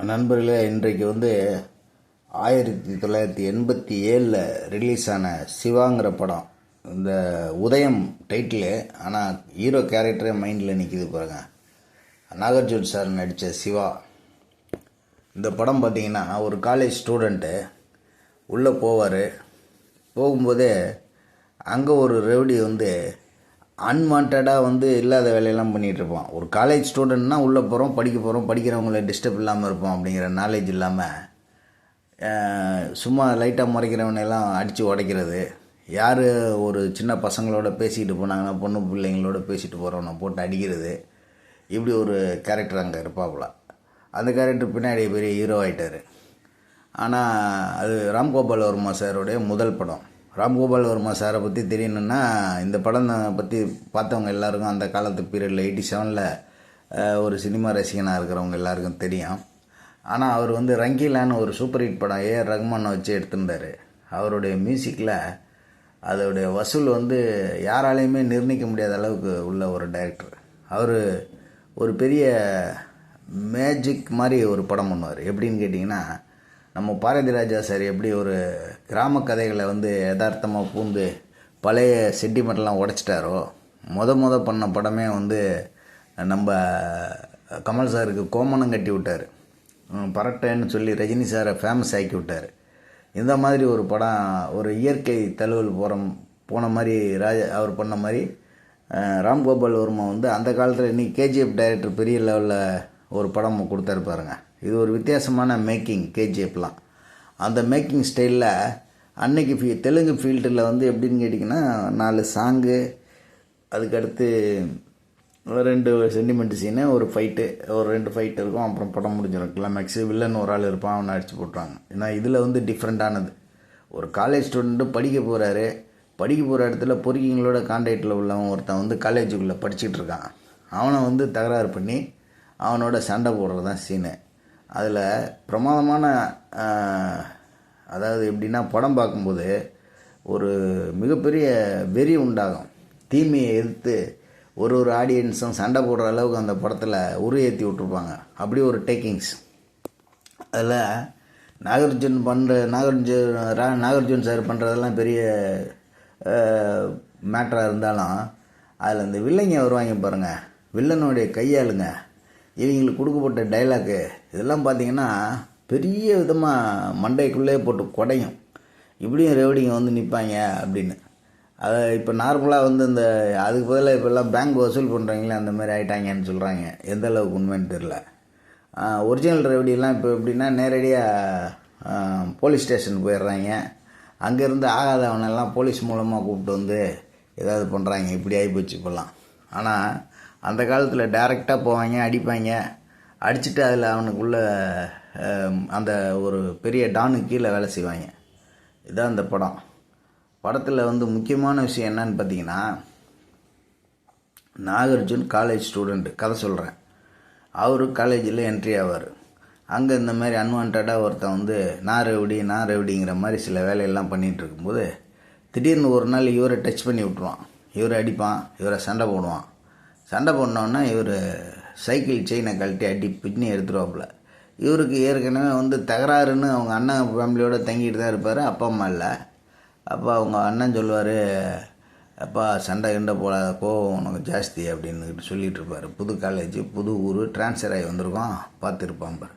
நண்பர்களே, இன்றைக்கு 1987 ரிலீஸ் ஆன சிவாங்கிற படம். இந்த உதயம் டைட்டிலு, ஆனால் ஹீரோ கேரக்டரே மைண்டில் நிற்கிது பாருங்க. நாகார்ஜுன் சார் நடித்த சிவா. இந்த படம் பார்த்திங்கன்னா, ஒரு காலேஜ் ஸ்டூடெண்ட்டு உள்ளே போவார். போகும்போதே அங்கே ஒரு ரெவடி அன்வான்டாக இல்லாத வேலையெல்லாம் பண்ணிகிட்ருப்பான். ஒரு காலேஜ் ஸ்டூடெண்ட்னா உள்ளே போகிறோம், படிக்க போகிறோம், படிக்கிறவங்கள டிஸ்டர்ப் இல்லாமல் இருப்போம் அப்படிங்கிற நாலேஜ் இல்லாமல் சும்மா லைட்டாக முறைக்கிறவனையெல்லாம் அடித்து உடைக்கிறது. யார் ஒரு சின்ன பசங்களோட பேசிக்கிட்டு போனாங்கன்னா, பொண்ணு பிள்ளைங்களோட பேசிட்டு போகிறவனை போட்டு அடிக்கிறது. இப்படி ஒரு கேரக்டர் அங்கே இருப்பாப்புல. அந்த கேரக்டர் பின்னாடி பெரிய ஹீரோ ஆகிட்டார். ஆனால் அது ராம்கோபால் வர்மா சாரோடைய முதல் படம். ராம்கோபால் வர்மா சாரை பற்றி தெரியணுன்னா, இந்த படம் பற்றி பார்த்தவங்க எல்லாருக்கும் அந்த காலத்து பீரியடில் 87 ஒரு சினிமா ரசிகனாக இருக்கிறவங்க எல்லாருக்கும் தெரியும். ஆனால் அவர் ரங்கீலான்னு ஒரு சூப்பர் ஹிட் படம் ஏஆர் ரஹ்மானை வச்சு எடுத்திருந்தார். அவருடைய மியூசிக்கில் அதோடைய வசூல் யாராலையுமே நிர்ணயிக்க முடியாத அளவுக்கு உள்ள ஒரு டைரக்டர். அவர் ஒரு பெரிய மேஜிக் மாதிரி ஒரு படம் பண்ணுவார். எப்படின்னு கேட்டிங்கன்னா, நம்ம பாரதி ராஜா சார் எப்படி ஒரு கிராம கதைகளை யதார்த்தமாக பூந்து பழைய சென்டிமெண்ட்லாம் உடைச்சிட்டாரோ, முத பண்ண படமே நம்ம கமல் சாருக்கு கோமணம் கட்டி விட்டார். பரட்டேன்னு சொல்லி ரஜினி சாரை ஃபேமஸ் ஆக்கி விட்டார். இந்த மாதிரி ஒரு படம், ஒரு இயற்கை தழுவல் போன மாதிரி அவர் பண்ண மாதிரி ராம்கோபால் வர்மா அந்த காலத்தில் இன்னைக்கு கேஜிஎஃப் டைரக்டர் பெரிய லெவலில் ஒரு படம் கொடுத்தாரு பாருங்க. இது ஒரு வித்தியாசமான மேக்கிங். கேஜிஎஃப்லாம் அந்த மேக்கிங் ஸ்டைலில் அன்னைக்கு தெலுங்கு ஃபீல்டில் எப்படின்னு கேட்டிங்கன்னா, 4 சாங்கு, அதுக்கடுத்து 2 சென்டிமெண்ட் சீனு, ஒரு ஃபைட்டு, ஒரு 2 ஃபைட் இருக்கும், அப்புறம் படம் முடிஞ்சிடும். கிளைமேக்ஸு வில்லன் ஒரு ஆள் இருப்பான், அவனை அடித்து போட்டுருவாங்க. ஏன்னா இதில் டிஃப்ரெண்ட்டானது. ஒரு காலேஜ் ஸ்டூடெண்ட்டு படிக்க போகிற இடத்துல பொறுக்கிங்களோட கான்டாக்டில் உள்ளவன் ஒருத்தன் காலேஜுக்குள்ளே படிச்சுட்டு இருக்கான். அவனை தகராறு பண்ணி அவனோட சண்டை போடுறது தான் சீனு. அதில் பிரமாதமான, அதாவது எப்படின்னா, படம் பார்க்கும்போது ஒரு மிகப்பெரிய வெறி உண்டாகும். தீமையை எதிர்த்து ஒரு ஆடியன்ஸும் சண்டை போடுற அளவுக்கு அந்த படத்தில் ஏற்றி விட்ருப்பாங்க. அப்படி ஒரு டேக்கிங்ஸ். அதில் நாகார்ஜுன் சார் பண்ணுறதெல்லாம் பெரிய மேட்டராக இருந்தாலும், அதில் இந்த வில்லைங்க வருவாங்க பாருங்கள், வில்லனுடைய கையாளுங்க, இவங்களுக்கு கொடுக்கப்பட்ட டைலாக்கு, இதெல்லாம் பார்த்திங்கன்னா பெரிய விதமாக மண்டைக்குள்ளே போட்டு குடையும். இப்படியும் ரெவடிங்க நிற்பாங்க அப்படின்னு. அதை இப்போ நார்மலாக இந்த அதுக்கு பதிலாக இப்போல்லாம் பேங்க் வசூல் பண்ணுறாங்களே, அந்த மாதிரி ஆகிட்டாங்கன்னு சொல்கிறாங்க. எந்த அளவுக்கு உண்மைன்னு தெரில. ஒரிஜினல் ரெவடியெல்லாம் இப்போ எப்படின்னா, நேரடியாக போலீஸ் ஸ்டேஷன் போயிடுறாங்க. அங்கேருந்து ஆகாதவனெல்லாம் போலீஸ் மூலமாக கூப்பிட்டு ஏதாவது பண்ணுறாங்க. இப்படி ஆகிப்போச்சு இப்போல்லாம். ஆனால் அந்த காலத்தில் டைரெக்டாக போவாங்க, அடிப்பாங்க, அடிச்சுட்டு அதில் அவனுக்குள்ள அந்த ஒரு பெரிய டானுக்கு கீழே வேலை செய்வாங்க. இதுதான் இந்த படம். படத்தில் முக்கியமான விஷயம் என்னன்னு பார்த்தீங்கன்னா, நாகார்ஜுன் காலேஜ் ஸ்டூடெண்ட்டு கதை சொல்கிறேன். அவர் காலேஜில் என்ட்ரி ஆவார். அங்கே இந்த மாதிரி அன்வான்டாக ஒருத்தன் நான் ரெவடிங்கிற மாதிரி சில வேலையெல்லாம் பண்ணிகிட்டு இருக்கும்போது, திடீர்னு ஒரு நாள் இவரை டச் பண்ணி விட்ருவான். இவரை அடிப்பான், இவரை சண்டை போடுவான். சண்டை போடணுன்னா இவர் சைக்கிள் செயினை கழட்டி அடி பின்னி எடுத்துருவாப்புல. இவருக்கு ஏற்கனவே தகராறுன்னு அவங்க அண்ணன் ஃபேமிலியோடு தங்கிட்டு தான் இருப்பார். அப்பா அம்மா இல்லை. அப்போ அவங்க அண்ணன் சொல்லுவார், அப்பா சண்டை கிண்டை போடாத, கோவம் உனக்கு ஜாஸ்தி அப்படின்னு சொல்லிகிட்டு இருப்பார். புது காலேஜ், புது ஊர், ட்ரான்ஸ்ஃபர் ஆகி வந்திருக்கோம், பார்த்துருப்பான் பார்.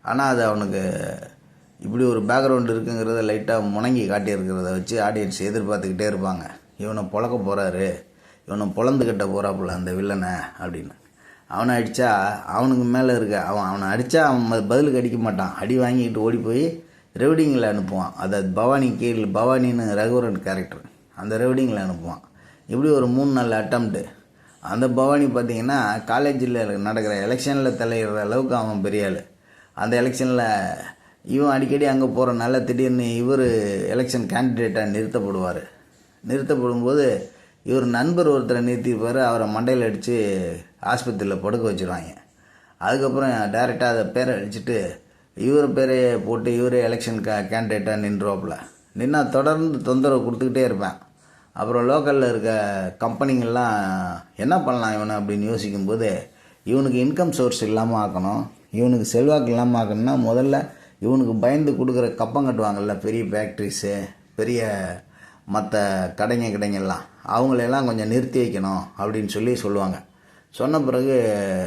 ஆனால் அது அவனுக்கு இப்படி ஒரு பேக்ரவுண்டு இருக்குங்கிறத லைட்டாக முணங்கி காட்டியிருக்கிறத வச்சு ஆடியன்ஸ் எதிர்பார்த்துக்கிட்டே இருப்பாங்க. இவனை பொழக்க போகிறாரு, இவனை பொழந்துக்கிட்ட போகிறாப்புல அந்த வில்லனை அப்படின்னு. அவனை அடித்தா அவனுக்கு மேலே அவனை அடித்தா அவன் பதிலுக்கு அடிக்க மாட்டான். அடி வாங்கிட்டு ஓடி போய் ரெவடிங்கில் அனுப்புவான். அதாவது பவானின்னு ரகுவரன் கேரக்டர், அந்த ரெவடிங்கில் அனுப்புவான். இப்படி ஒரு 3-4 அட்டம்ப்ட்டு. அந்த பவானி பார்த்திங்கன்னா, காலேஜில் நடக்கிற எலெக்ஷனில் தலையிடுற அளவுக்கு அவன் பெரிய ஆள். அந்த எலெக்ஷனில் இவன் அடிக்கடி அங்கே போகிறனால திடீர்னு இவர் எலெக்ஷன் கேண்டிடேட்டாக நிறுத்தப்படும்போது இவர் நண்பர் ஒருத்தரை நிறுத்திருப்பார். அவரை மண்டையில் அடித்து ஆஸ்பத்திரியில் படுக்க வச்சுருவாங்க. அதுக்கப்புறம் டைரெக்டாக அதை பேரை அடிச்சுட்டு இவர் பேரையே போட்டு இவரே எலெக்ஷன் கேண்டிடேட்டாக நின்றுவாப்புல. நின்னா தொடர்ந்து தொந்தரவு கொடுத்துக்கிட்டே இருப்பேன். அப்புறம் லோக்கலில் இருக்க கம்பெனிங்கள்லாம் என்ன பண்ணலாம் இவனை அப்படின்னு யோசிக்கும்போது, இவனுக்கு இன்கம் சோர்ஸ் இல்லாமல் ஆக்கணும், இவனுக்கு செல்வாக்கு இல்லாமல் ஆக்கணும்னா முதல்ல இவனுக்கு பயந்து கொடுக்குற கப்பம் கட்டுவாங்கள்ல பெரிய ஃபேக்ட்ரிஸு, பெரிய மற்ற கடைங்கெல்லாம் அவங்களெல்லாம் கொஞ்சம் நிறுத்தி வைக்கணும் அப்படின்னு சொல்லுவாங்க. சொன்ன பிறகு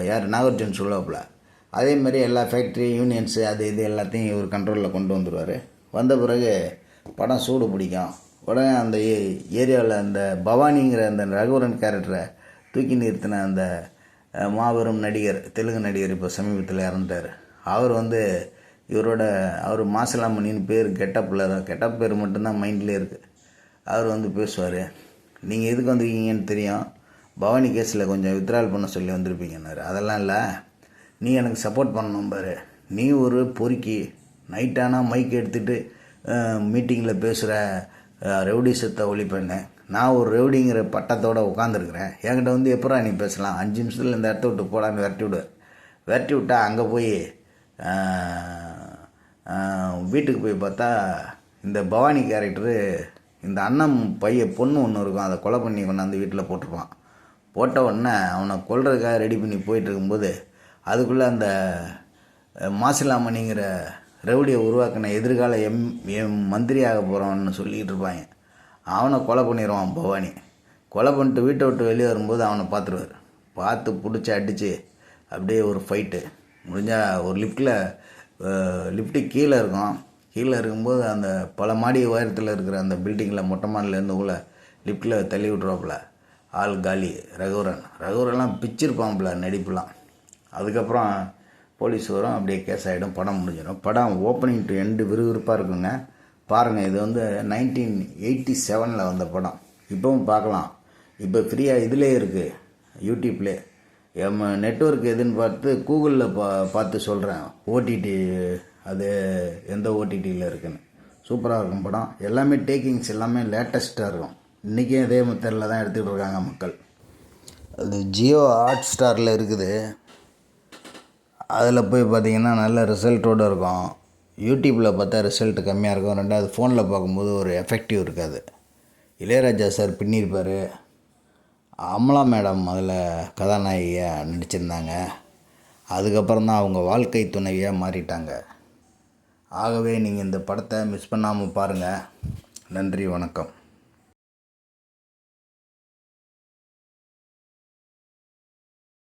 யார் நாகார்ஜுன் சொல்லுவாப்புல. அதேமாதிரி எல்லா ஃபேக்ட்ரி யூனியன்ஸு அது இது எல்லாத்தையும் இவர் கண்ட்ரோலில் கொண்டு வந்துடுவார். வந்த பிறகு படம் சூடு பிடிக்கும். உடனே அந்த ஏரியாவில் அந்த பவானிங்கிற அந்த ரகுவரன் கேரக்டரை தூக்கி நிறுத்தின அந்த மாபெரும் நடிகர், தெலுங்கு நடிகர், இப்போ சமீபத்தில் இறந்துட்டார். அவர் அவர் மாசிலாமணின்னு பேர் கெட்டப்பில் தான், கெட்டப் பேர் மட்டும்தான் மைண்டில் இருக்குது. அவர் பேசுவார். நீங்கள் எதுக்கு வந்திருக்கீங்கன்னு தெரியும், பவானி கேஸில் கொஞ்சம் வித்ட்ரால் பண்ண சொல்லி வந்திருப்பீங்கன்னாரு. அதெல்லாம் இல்லை, நீ எனக்கு சப்போர்ட் பண்ணணும் பாரு. நீ ஒரு பொறுக்கி, நைட்டானால் மைக் எடுத்துகிட்டு மீட்டிங்கில் பேசுகிற ரவுடிசத்தை ஒழிப்பேன்னு. நான் ஒரு ரவுடிங்கிற பட்டத்தோடு உட்காந்துருக்குறேன். என்கிட்ட எப்படா நீ பேசலாம், 5 நிமிஷத்தில் இந்த இடத்த விட்டு போடான்னு விரட்டி விட்டால் அங்கே போய் வீட்டுக்கு போய் பார்த்தா இந்த பவானி கேரக்டரு இந்த அண்ணன் பொண்ணு ஒன்று இருக்கும், அதை கொலை பண்ணி கொண்டாந்து வீட்டில் போட்டிருப்பான். போட்ட உடனே அவனை கொல்றதுக்காக ரெடி பண்ணி போயிட்டு இருக்கும்போது அதுக்குள்ளே அந்த மாசிலாமணிங்கிற ரவுடியை உருவாக்கின எதிர்கால மந்திரியாக போகிறவன்னு சொல்லிகிட்டு இருப்பாங்க. அவனை கொலை பண்ணிடுவான் பவானி. கொலை பண்ணிட்டு வீட்டை விட்டு வெளியே வரும்போது அவனை பார்த்துருவார். பார்த்து பிடிச்சி அடித்து அப்படியே ஒரு ஃபைட்டு முடிஞ்சால் ஒரு லிஃப்ட்டு கீழே இருக்கும். கீழே இருக்கும்போது அந்த பல மாடி உயரத்தில் இருக்கிற அந்த பில்டிங்கில் மொட்டை மாடிலேருந்து உள்ள லிஃப்ட்டில் தள்ளி விட்ருவாப்புல. ஆள் காலி. ரகுவரன்லாம் பிச்சிருப்பான்ல நடிப்புலாம். அதுக்கப்புறம் போலீஸ் வரும், அப்படியே கேஸ் ஆகிடும், படம் முடிஞ்சிடும். படம் ஓப்பனிங் டு எண்டு விறுவிறுப்பாக இருக்குங்க. பாருங்கள், இது 1987 வந்த படம். இப்போவும் பார்க்கலாம். இப்போ ஃப்ரீயாக இதிலே இருக்குது, யூடியூப்லே. நெட்வொர்க் எதுன்னு பார்த்து கூகுளில் பார்த்து சொல்கிறேன், ஓடிடி அது எந்த ஓடிடியில் இருக்குன்னு. சூப்பராக இருக்கும் படம். எல்லாமே டேக்கிங்ஸ் எல்லாமே லேட்டஸ்ட்டாக இருக்கும். இன்றைக்கே அதே மெத்தடில் தான் எடுத்துகிட்டு இருக்காங்க மக்கள். அது ஜியோ ஹாட் ஸ்டாரில் இருக்குது. அதில் போய் பார்த்திங்கன்னா நல்ல ரிசல்ட்டோடு இருக்கும். யூடியூப்பில் பார்த்தா ரிசல்ட் கம்மியாக இருக்கும். ரெண்டாவது ஃபோனில் பார்க்கும்போது ஒரு எஃபெக்டிவ் இருக்காது. இளையராஜா சார் பின்னிருப்பார். அமலா மேடம் அதில் கதாநாயகியாக நடிச்சிருந்தாங்க. அதுக்கப்புறம் தான் அவங்க வாழ்க்கை துணைவியாக மாறிட்டாங்க. ஆகவே நீங்கள் இந்த படத்தை மிஸ் பண்ணாமல் பாருங்கள். நன்றி, வணக்கம்.